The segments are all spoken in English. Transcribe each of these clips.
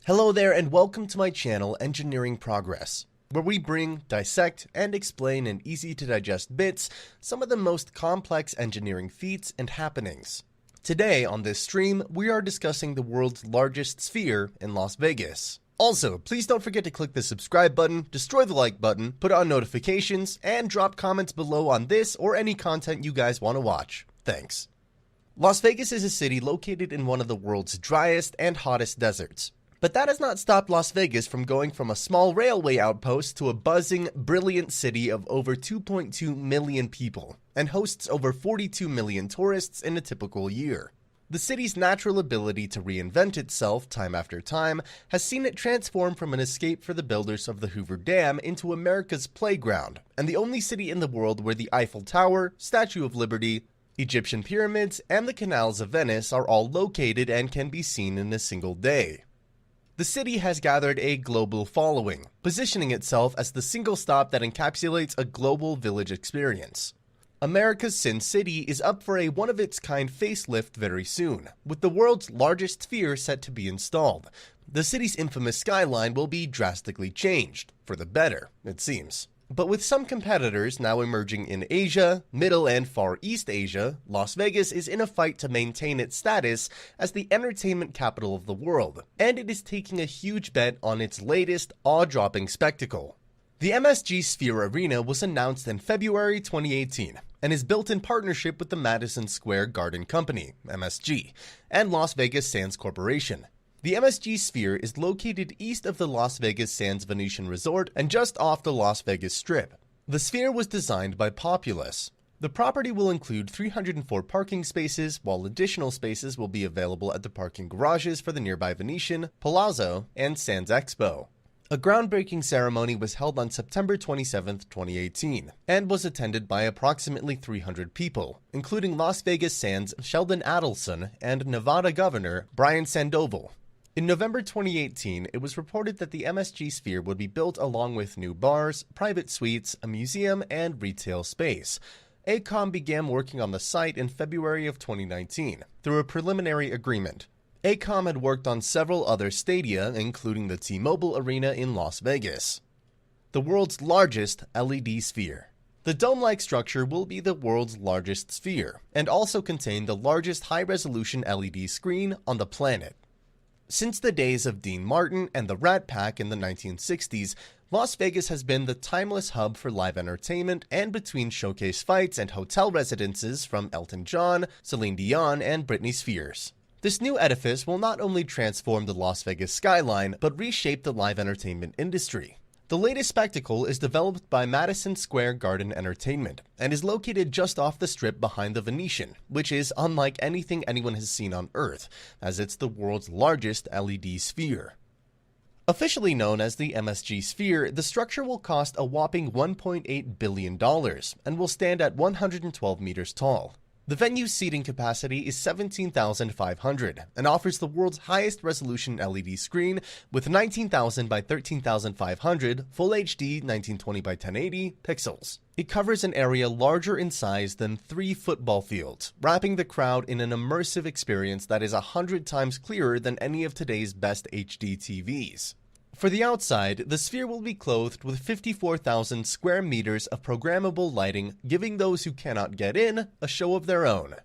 Hello there and welcome to my channel Engineering Progress, where we bring, dissect, and explain in easy to digest bits some of the most complex engineering feats and happenings. Today on this stream, we are discussing the world's largest sphere in Las Vegas. Also, please don't forget to click the subscribe button, destroy the like button, put on notifications, and drop comments below on this or any content you guys want to watch. Thanks. Las Vegas is a city located in one of the world's driest and hottest deserts. But that has not stopped Las Vegas from going from a small railway outpost to a buzzing, brilliant city of over 2.2 million people, and hosts over 42 million tourists in a typical year. The city's natural ability to reinvent itself time after time has seen it transform from an escape for the builders of the Hoover Dam into America's playground, and the only city in the world where the Eiffel Tower, Statue of Liberty, Egyptian pyramids, and the canals of Venice are all located and can be seen in a single day. The city has gathered a global following, positioning itself as the single stop that encapsulates a global village experience. America's Sin City is up for a one-of-its-kind facelift very soon, with the world's largest sphere set to be installed. The city's infamous skyline will be drastically changed, for the better, it seems. But with some competitors now emerging in Asia, Middle and Far East Asia, Las Vegas is in a fight to maintain its status as the entertainment capital of the world, and it is taking a huge bet on its latest, awe-dropping spectacle. The MSG Sphere Arena was announced in February 2018, and is built in partnership with the Madison Square Garden Company, MSG, and Las Vegas Sands Corporation. The MSG Sphere is located east of the Las Vegas Sands Venetian Resort and just off the Las Vegas Strip. The Sphere was designed by Populous. The property will include 304 parking spaces, while additional spaces will be available at the parking garages for the nearby Venetian, Palazzo, and Sands Expo. A groundbreaking ceremony was held on September 27, 2018, and was attended by approximately 300 people, including Las Vegas Sands Sheldon Adelson and Nevada Governor Brian Sandoval. In November 2018, it was reported that the MSG Sphere would be built along with new bars, private suites, a museum, and retail space. AECOM began working on the site in February of 2019 through a preliminary agreement. AECOM had worked on several other stadia, including the T-Mobile Arena in Las Vegas. The world's largest LED sphere. The dome-like structure will be the world's largest sphere, and also contain the largest high-resolution LED screen on the planet. Since the days of Dean Martin and the Rat Pack in the 1960s, Las Vegas has been the timeless hub for live entertainment and between showcase fights and hotel residences from Elton John, Celine Dion, and Britney Spears. This new edifice will not only transform the Las Vegas skyline, but reshape the live entertainment industry. The latest spectacle is developed by Madison Square Garden Entertainment, and is located just off the strip behind the Venetian, which is unlike anything anyone has seen on Earth, as it's the world's largest LED sphere. Officially known as the MSG Sphere, the structure will cost a whopping $1.8 billion, and will stand at 112 meters tall. The venue's seating capacity is 17,500 and offers the world's highest resolution LED screen with 19,000 by 13,500 Full HD 1920 by 1080 pixels. It covers an area larger in size than 3 football fields, wrapping the crowd in an immersive experience that is 100 times clearer than any of today's best HD TVs. For the outside, the sphere will be clothed with 54,000 square meters of programmable lighting, giving those who cannot get in a show of their own.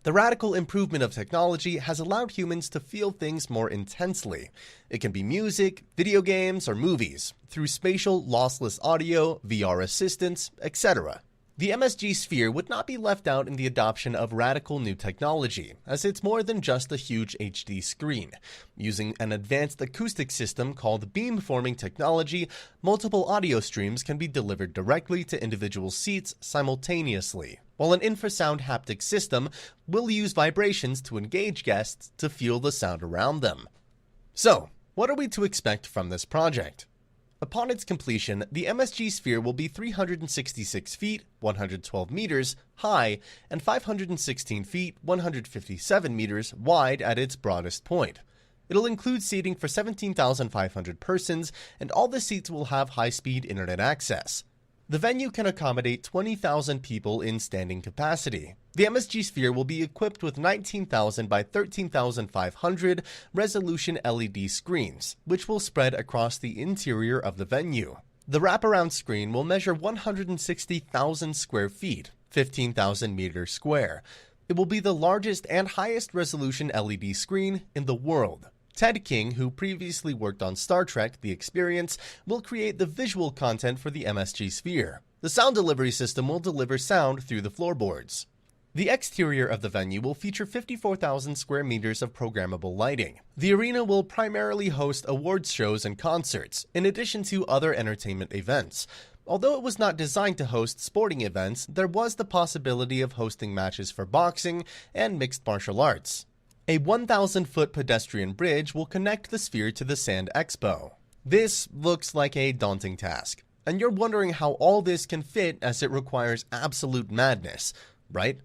The radical improvement of technology has allowed humans to feel things more intensely. It can be music, video games, or movies, through spatial lossless audio, VR assistance, etc. The MSG Sphere would not be left out in the adoption of radical new technology, as it's more than just a huge HD screen. Using an advanced acoustic system called beamforming technology, multiple audio streams can be delivered directly to individual seats simultaneously, while an infrasound haptic system will use vibrations to engage guests to feel the sound around them. So, what are we to expect from this project? Upon its completion, the MSG Sphere will be 366 feet, 112 meters high, and 516 feet, 157 meters wide at its broadest point. It'll include seating for 17,500 persons, and all the seats will have high-speed internet access. The venue can accommodate 20,000 people in standing capacity. The MSG Sphere will be equipped with 19,000 by 13,500 resolution LED screens, which will spread across the interior of the venue. The wraparound screen will measure 160,000 square feet, 15,000 meters square. It will be the largest and highest resolution LED screen in the world. Ted King, who previously worked on Star Trek: The Experience, will create the visual content for the MSG Sphere. The sound delivery system will deliver sound through the floorboards. The exterior of the venue will feature 54,000 square meters of programmable lighting. The arena will primarily host awards shows and concerts, in addition to other entertainment events. Although it was not designed to host sporting events, there was the possibility of hosting matches for boxing and mixed martial arts. A 1,000-foot pedestrian bridge will connect the Sphere to the Sand Expo. This looks like a daunting task, and you're wondering how all this can fit as it requires absolute madness, right?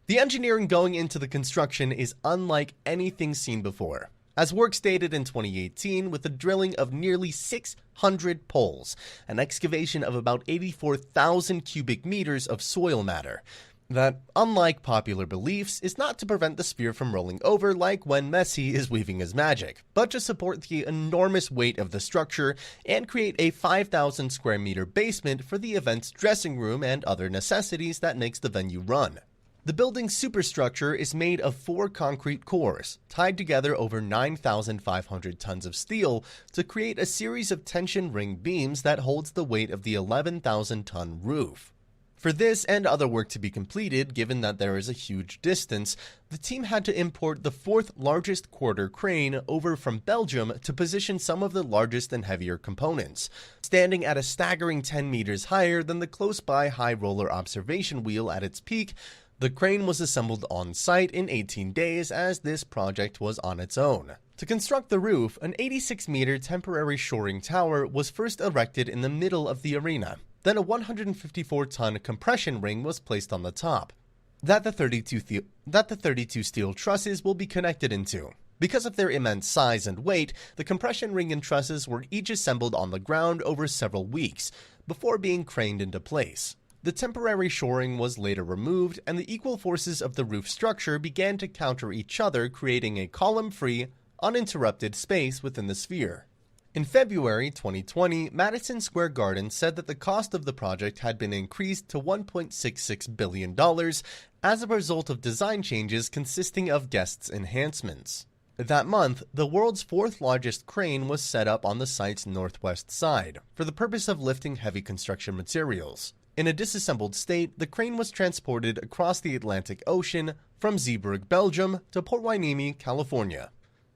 The engineering going into the construction is unlike anything seen before. As work stated in 2018, with the drilling of nearly 600 poles, an excavation of about 84,000 cubic meters of soil matter. That, unlike popular beliefs, is not to prevent the Sphere from rolling over like when Messi is weaving his magic, but to support the enormous weight of the structure and create a 5,000 square meter basement for the event's dressing room and other necessities that makes the venue run. The building's superstructure is made of 4 concrete cores, tied together over 9,500 tons of steel to create a series of tension ring beams that holds the weight of the 11,000-ton roof. For this and other work to be completed, given that there is a huge distance, the team had to import the 4th largest quarter crane over from Belgium to position some of the largest and heavier components, standing at a staggering 10 meters higher than the close-by high roller observation wheel at its peak. The crane was assembled on site in 18 days as this project was on its own. To construct the roof, an 86-meter temporary shoring tower was first erected in the middle of the arena. Then a 154-ton compression ring was placed on the top, that the 32 steel trusses will be connected into. Because of their immense size and weight, the compression ring and trusses were each assembled on the ground over several weeks, before being craned into place. The temporary shoring was later removed, and the equal forces of the roof structure began to counter each other, creating a column-free, uninterrupted space within the Sphere. In February 2020, Madison Square Garden said that the cost of the project had been increased to $1.66 billion as a result of design changes consisting of guests' enhancements. That month, the world's 4th largest crane was set up on the site's northwest side for the purpose of lifting heavy construction materials. In a disassembled state, the crane was transported across the Atlantic Ocean from Zeebrugge, Belgium to Port Hueneme, California.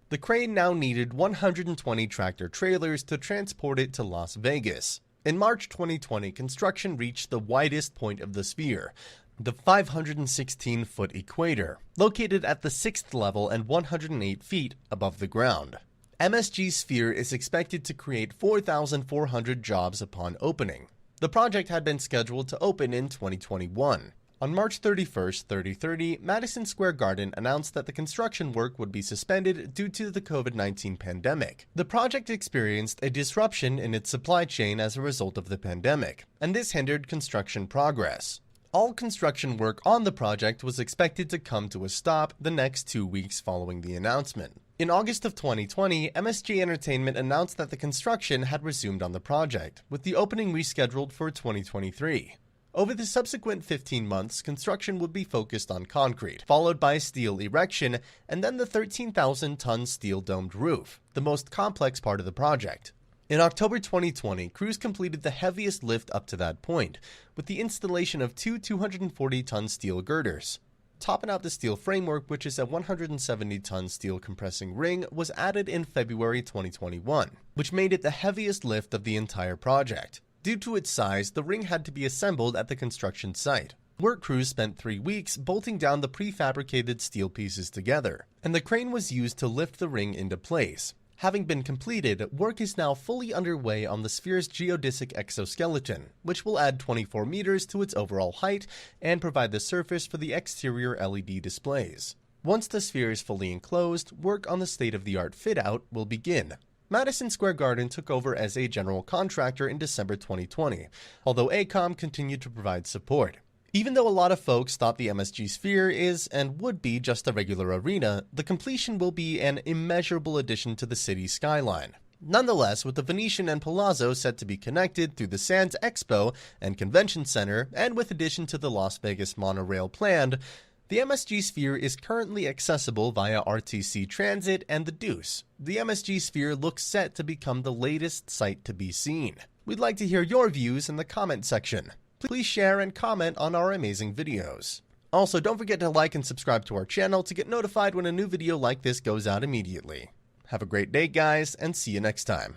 The crane now needed 120 tractor-trailers to transport it to Las Vegas. In March 2020, construction reached the widest point of the Sphere, the 516-foot equator, located at the 6th level and 108 feet above the ground. MSG Sphere is expected to create 4,400 jobs upon opening. The project had been scheduled to open in 2021. On March 31, 2030, Madison Square Garden announced that the construction work would be suspended due to the COVID-19 pandemic. The project experienced a disruption in its supply chain as a result of the pandemic, and this hindered construction progress. All construction work on the project was expected to come to a stop the next 2 weeks following the announcement. In August of 2020, MSG Entertainment announced that the construction had resumed on the project, with the opening rescheduled for 2023. Over the subsequent 15 months, construction would be focused on concrete, followed by steel erection, and then the 13,000-ton steel-domed roof, the most complex part of the project. In October 2020, crews completed the heaviest lift up to that point, with the installation of 2 240-ton steel girders. Topping out the steel framework, which is a 170-ton steel compressing ring, was added in February 2021, which made it the heaviest lift of the entire project. Due to its size, the ring had to be assembled at the construction site. Work crews spent 3 weeks bolting down the prefabricated steel pieces together, and the crane was used to lift the ring into place. Having been completed, work is now fully underway on the Sphere's geodesic exoskeleton, which will add 24 meters to its overall height and provide the surface for the exterior LED displays. Once the Sphere is fully enclosed, work on the state-of-the-art fit-out will begin. Madison Square Garden took over as a general contractor in December 2020, although AECOM continued to provide support. Even though a lot of folks thought the MSG Sphere is and would be just a regular arena, the completion will be an immeasurable addition to the city's skyline. Nonetheless, with the Venetian and Palazzo set to be connected through the Sands Expo and Convention Center, and with addition to the Las Vegas monorail planned, the MSG Sphere is currently accessible via RTC Transit and the Deuce. The MSG Sphere looks set to become the latest sight to be seen. We'd like to hear your views in the comment section. Please share and comment on our amazing videos. Also, don't forget to like and subscribe to our channel to get notified when a new video like this goes out immediately. Have a great day, guys, and see you next time.